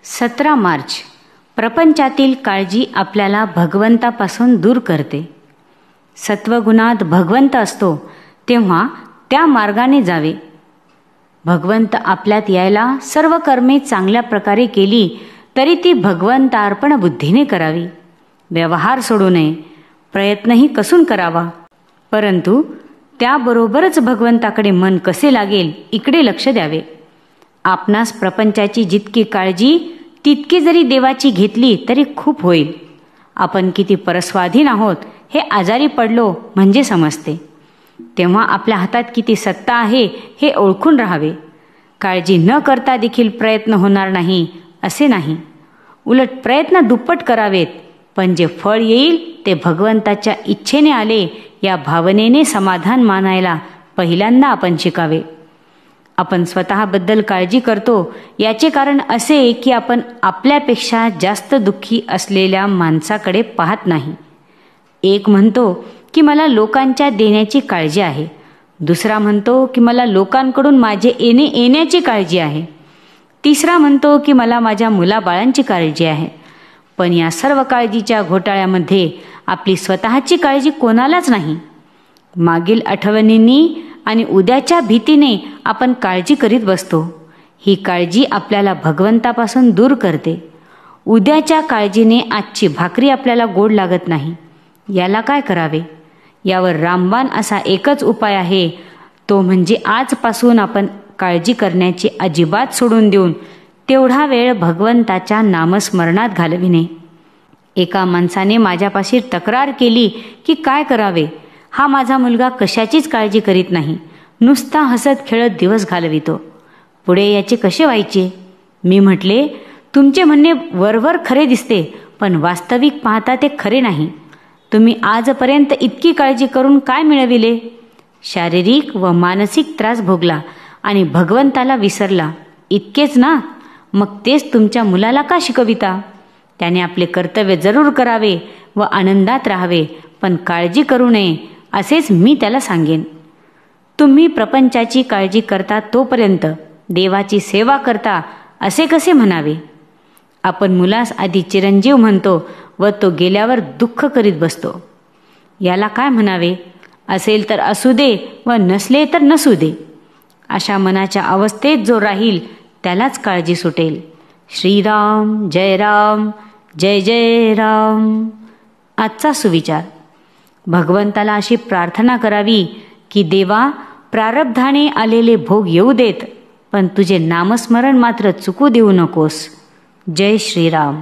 17 मार्च. प्रपंचातील काळजी आपल्याला भगवंतापासून दूर करते. सत्वगुणात भगवंत असतो तेव्हा त्या मार्गाने जावे. भगवंत आपल्यात यायला सर्व कर्मे चांगल्या प्रकारे केली तरी ती भगवंतार्पण बुद्धीने करावी. व्यवहार सोडू नये, प्रयत्नही कसून करावा. परंतु त्याबरोबरच भगवंताकडे मन कसे लागेल इकडे लक्ष द्यावे. आपणास प्रपंचाची जितकी काळजी तितकी जरी देवाची घेतली तरी खूप होईल. आपण किती परस्वाधीन आहोत हे आजारी पडलो म्हणजे समजते. तेव्हा आपल्या हातात किती सत्ता आहे हे ओळखून राहावे. काळजी न करता देखील प्रयत्न होणार नाही असे नाही, उलट प्रयत्न दुप्पट करावेत. पण जे फळ येईल ते भगवंताच्या इच्छेने आले या भावनेने समाधान मानायला पहिल्यांदा आपण शिकावे. आपण स्वतःबद्दल काळजी करतो याचे कारण असे की आपण आपल्यापेक्षा जास्त दुःखी असलेल्या माणसाकडे पाहत नाही. एक म्हणतो की मला लोकांच्या देण्याची काळजी आहे, दुसरा म्हणतो की मला लोकांकडून माझे येण्याची काळजी आहे, तिसरा म्हणतो की मला माझ्या मुलाबाळांची काळजी आहे. पण या सर्व काळजीच्या घोटाळ्यामध्ये आपली स्वतःची काळजी कोणालाच नाही. मागील आठवणींनी आणि उद्याच्या भीतीने आपण काळजी करीत बसतो. ही काळजी आपल्याला भगवंतापासून दूर करते. उद्याच्या काळजीने आजची भाकरी आपल्याला गोड लागत नाही. याला काय करावे? यावर रामबाण असा एकच उपाय आहे, तो म्हणजे आजपासून आपण काळजी करण्याची अजिबात सोडून देऊन तेवढा वेळ भगवंताच्या नामस्मरणात घालविणे. एका माणसाने माझ्यापाशी तक्रार केली की काय करावे, हा माझा मुलगा कशाचीच काळजी करीत नाही, नुसता हसत खेळत दिवस घालवितो, पुढे याचे कसे व्हायचे? मी म्हटले, तुमचे म्हणणे वरवर खरे दिसते पण वास्तविक पाहता ते खरे नाही. तुम्ही आजपर्यंत इतकी काळजी करून काय मिळविले? शारीरिक व मानसिक त्रास भोगला आणि भगवंताला विसरला, इतकेच ना? मग तेच तुमच्या मुलाला का शिकविता? त्याने आपले कर्तव्य जरूर करावे व आनंदात राहावे, पण काळजी करू नये असेच मी त्याला सांगेन. तुम्ही प्रपंचाची काळजी करता तोपर्यंत देवाची सेवा करता असे कसे म्हणावे? आपण मुलास आधी चिरंजीव म्हणतो व तो गेल्यावर दुःख करीत बसतो. याला काय म्हणावे? असेल तर असू दे व नसले तर नसू दे. अशा मनाच्या अवस्थेत जो राहील त्यालाच काळजी सुटेल. श्रीराम जय राम, जय जय राम. आजचा सुविचार. भगवंताला अशी प्रार्थना करावी की देवा, प्रारब्धाने आलेले भोग येऊ देत, पण तुझे नामस्मरण मात्र चुकू देऊ नकोस. जय श्रीराम.